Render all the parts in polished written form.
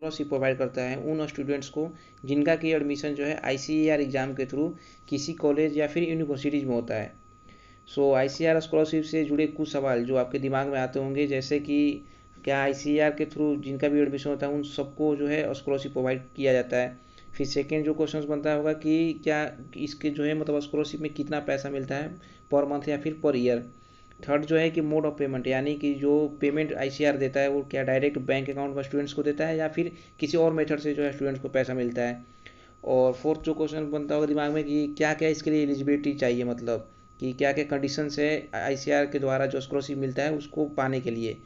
Scholarship provide करता है उन स्टूडेंट्स को जिनका कि एडमिशन जो है ICAR एग्ज़ाम के थ्रू किसी कॉलेज या फिर यूनिवर्सिटीज़ में होता है। सो ICAR स्कॉलरशिप से जुड़े कुछ सवाल जो आपके दिमाग में आते होंगे, जैसे कि क्या ICAR के थ्रू जिनका भी एडमिशन होता है उन सबको जो है स्कॉलरशिप प्रोवाइड किया जाता है। फिर सेकेंड जो क्वेश्चन बनता होगा कि क्या इसके जो है मतलब स्कॉलरशिप में कितना पैसा मिलता है पर मंथ या फिर पर ईयर। थर्ड जो है कि मोड ऑफ पेमेंट, यानी कि जो पेमेंट ICAR देता है वो क्या डायरेक्ट बैंक अकाउंट में स्टूडेंट्स को देता है या फिर किसी और मेथड से जो है स्टूडेंट्स को पैसा मिलता है। और फोर्थ जो क्वेश्चन बनता होगा दिमाग में कि क्या क्या इसके लिए एलिजिबिलिटी चाहिए, मतलब कि क्या क्या कंडीशंस है ICAR के द्वारा जो स्कॉलरशिप मिलता है उसको पाने के लिए।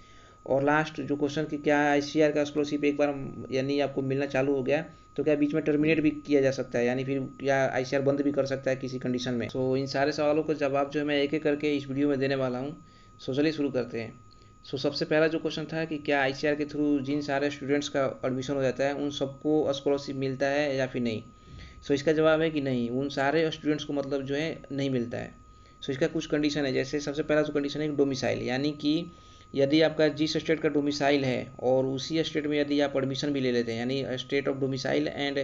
और लास्ट जो क्वेश्चन कि क्या ICAR का स्कॉलरशिप एक बार यानी आपको मिलना चालू हो गया तो क्या बीच में टर्मिनेट भी किया जा सकता है, यानी फिर क्या ICAR बंद भी कर सकता है किसी कंडीशन में। सो इन सारे सवालों का जवाब जो है मैं एक एक करके इस वीडियो में देने वाला हूँ। सो चलिए शुरू करते हैं। सो सबसे पहला जो क्वेश्चन था कि क्या ICAR के थ्रू जिन सारे स्टूडेंट्स का एडमिशन हो जाता है उन सबको स्कॉलरशिप मिलता है या फिर नहीं। सो इसका जवाब है कि नहीं, उन सारे स्टूडेंट्स को मतलब जो है नहीं मिलता है। सो इसका कुछ कंडीशन है, जैसे सबसे पहला जो कंडीशन है डोमिसाइल, यानी कि यदि आपका जिस स्टेट का डोमिसाइल है और उसी स्टेट में यदि आप एडमिशन भी ले लेते हैं, यानी स्टेट ऑफ डोमिसाइल एंड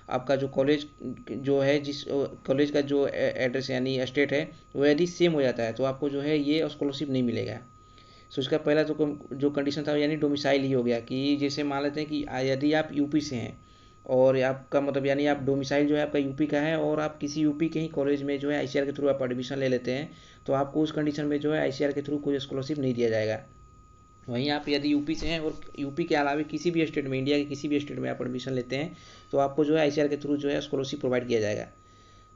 आपका जो कॉलेज जो है जिस कॉलेज का जो एड्रेस यानी स्टेट है वो यदि सेम हो जाता है तो आपको जो है ये स्कॉलरशिप नहीं मिलेगा। सो इसका पहला जो कंडीशन था यानी डोमिसाइल ही हो गया, कि जैसे मान लेते हैं कि यदि आप यूपी से हैं और आपका मतलब यानी आप डोमिसाइल जो है आपका यूपी का है और आप किसी यूपी के ही कॉलेज में जो है ICAR के थ्रू आप एडमिशन ले लेते हैं तो आपको उस कंडीशन में जो है ICAR के थ्रू कोई स्कॉलरशिप नहीं दिया जाएगा। वहीं आप यदि यूपी से हैं और यूपी के अलावा किसी भी स्टेट में, इंडिया के किसी भी स्टेट में आप एडमिशन लेते हैं तो आपको जो है ICAR के थ्रू जो है स्कॉलरशिप प्रोवाइड किया जाएगा।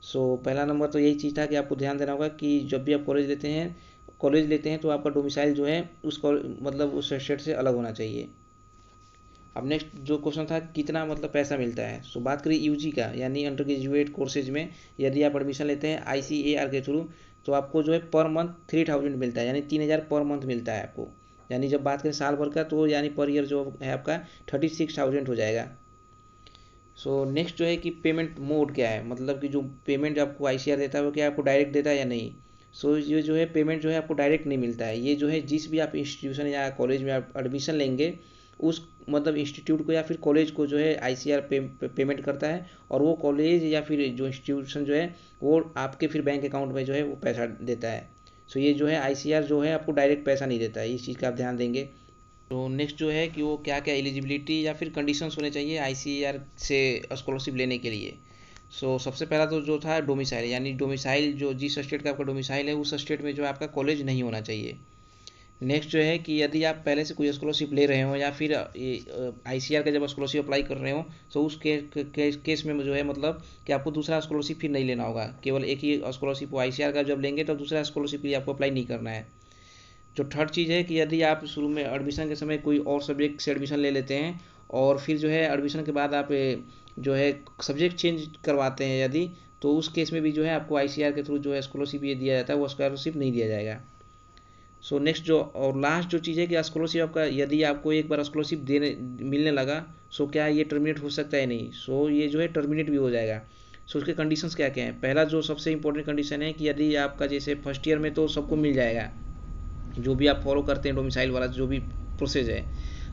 सो पहला नंबर तो यही चीज़ था कि आपको ध्यान देना होगा कि जब भी आप कॉलेज लेते हैं तो आपका डोमिसाइल जो है मतलब उस स्टेट से अलग होना चाहिए। अब नेक्स्ट जो क्वेश्चन था कितना मतलब पैसा मिलता है। सो बात करें UG का, यानी अंडर ग्रेजुएट कोर्सेज में यदि आप एडमिशन लेते हैं ICAR के थ्रू तो आपको जो है पर मंथ 3000 मिलता है, यानी 3000 पर मंथ मिलता है आपको। यानी जब बात करें साल भर का तो यानी पर ईयर जो है आपका 36,000 हो जाएगा। सो नेक्स्ट जो है कि पेमेंट मोड क्या है, मतलब कि जो पेमेंट आपको ICAR देता है वो क्या आपको डायरेक्ट देता है या नहीं। सो ये जो है पेमेंट जो है आपको डायरेक्ट नहीं मिलता है, ये जो है जिस भी आप इंस्टीट्यूशन या कॉलेज में आप एडमिशन लेंगे उस मतलब इंस्टीट्यूट को या फिर कॉलेज को जो है ICAR पेमेंट करता है और वो कॉलेज या फिर जो इंस्टीट्यूशन जो है वो आपके फिर बैंक अकाउंट में जो है वो पैसा देता है। सो ये जो है ICAR जो है आपको डायरेक्ट पैसा नहीं देता है, इस चीज़ का आप ध्यान देंगे। तो नेक्स्ट जो है कि वो क्या क्या एलिजिबिलिटी या फिर कंडीशंस होने चाहिए ICAR से स्कॉलरशिप लेने के लिए। सो सबसे पहला तो जो था डोमिसाइल, यानी डोमिसाइल जो जिस स्टेट का आपका डोमिसाइल है उस स्टेट में जो है आपका कॉलेज नहीं होना चाहिए। नेक्स्ट जो है कि यदि आप पहले से कोई स्कॉलरशिप ले रहे हो या फिर ICAR का जब स्कॉलरशिप अप्लाई कर रहे हो तो उस केस में जो है मतलब कि आपको दूसरा स्कॉलरशिप फिर नहीं लेना होगा, केवल एक ही स्कॉलरशिप ICAR का जब लेंगे तो दूसरा स्कॉलरशिप के लिए आपको अप्लाई नहीं करना है। जो थर्ड चीज़ है कि यदि आप शुरू में एडमिशन के समय कोई और सब्जेक्ट से एडमिशन ले लेते हैं और फिर जो है एडमिशन के बाद आप जो है सब्जेक्ट चेंज करवाते हैं यदि, तो उस केस में भी जो है आपको ICAR के थ्रू जो है स्कॉलरशिप ये दिया जाता है वो स्कॉलरशिप नहीं दिया जाएगा। सो नेक्स्ट जो और लास्ट जो चीज़ है कि स्कॉलरशिप आपका यदि आपको एक बार स्कॉलरशिप देने मिलने लगा सो क्या ये टर्मिनेट हो सकता है, नहीं। सो ये जो है टर्मिनेट भी हो जाएगा। सो उसके कंडीशंस क्या क्या हैं। पहला जो सबसे इंपॉर्टेंट कंडीशन है कि यदि आपका जैसे फर्स्ट ईयर में तो सबको मिल जाएगा जो भी आप फॉलो करते हैं डोमिसाइल वाला जो भी प्रोसेस है।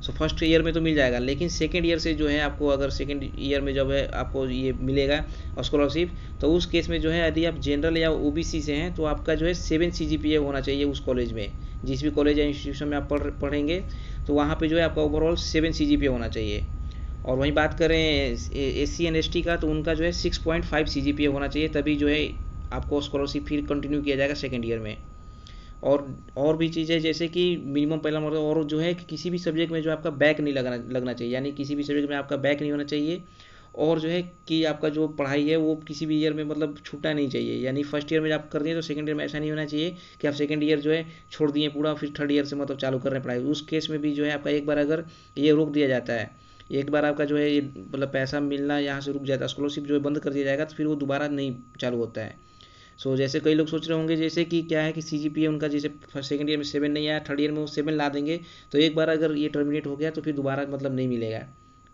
सो फर्स्ट ईयर में तो मिल जाएगा, लेकिन सेकेंड ईयर से जो है आपको अगर सेकेंड ईयर में जब है आपको ये मिलेगा स्कॉलरशिप तो उस केस में जो है यदि आप जनरल या OBC से हैं तो आपका जो है 7 CGPA होना चाहिए उस कॉलेज में, जिस भी कॉलेज या इंस्टीट्यूशन में आप पढ़ेंगे तो वहाँ पे जो है आपका ओवरऑल 7 CGPA होना चाहिए। और वहीं बात करें SC एंड ST का तो उनका जो है 6.5 CGPA होना चाहिए, तभी जो है आपको स्कॉलरशिप फिर कंटिन्यू किया जाएगा सेकेंड ईयर में। और भी चीज़ें जैसे कि मिनिमम पहला मतलब और जो है कि किसी भी सब्जेक्ट में जो आपका बैक नहीं लगना चाहिए, यानी किसी भी सब्जेक्ट में आपका बैक नहीं होना चाहिए। और जो है कि आपका जो पढ़ाई है वो किसी भी ईयर में मतलब छूटना नहीं चाहिए, यानी फर्स्ट ईयर में आप कर दिए तो सेकंड ईयर में ऐसा नहीं होना चाहिए कि आप सेकंड ईयर जो है छोड़ दिए पूरा फिर थर्ड ईयर से मतलब चालू कर रहे हैं पढ़ाई। उस केस में भी जो है आपका एक बार अगर ये रोक दिया जाता है, एक बार आपका जो है ये मतलब पैसा मिलना यहाँ से रुक जाता है, स्कॉलरशिप जो है बंद कर दिया जाएगा तो फिर वो दोबारा नहीं चालू होता है। सो जैसे कई लोग सोच रहे होंगे जैसे कि क्या है कि CGPA उनका जैसे सेकंड ईयर में 7 नहीं आया, थर्ड ईयर में वो 7 ला देंगे तो एक बार अगर ये टर्मिनेट हो गया तो फिर दोबारा मतलब नहीं मिलेगा।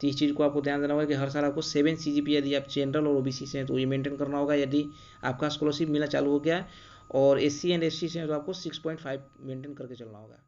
तो इस चीज़ को आपको ध्यान देना होगा कि हर साल आपको 7 CGPA यदि आप जनरल और OBC से हैं तो ये मेंटेन करना होगा यदि आपका स्कॉलरशिप मिलना चालू हो गया, और SC एंड ST से हैं तो आपको 6.5 मेंटेन करके चलना होगा।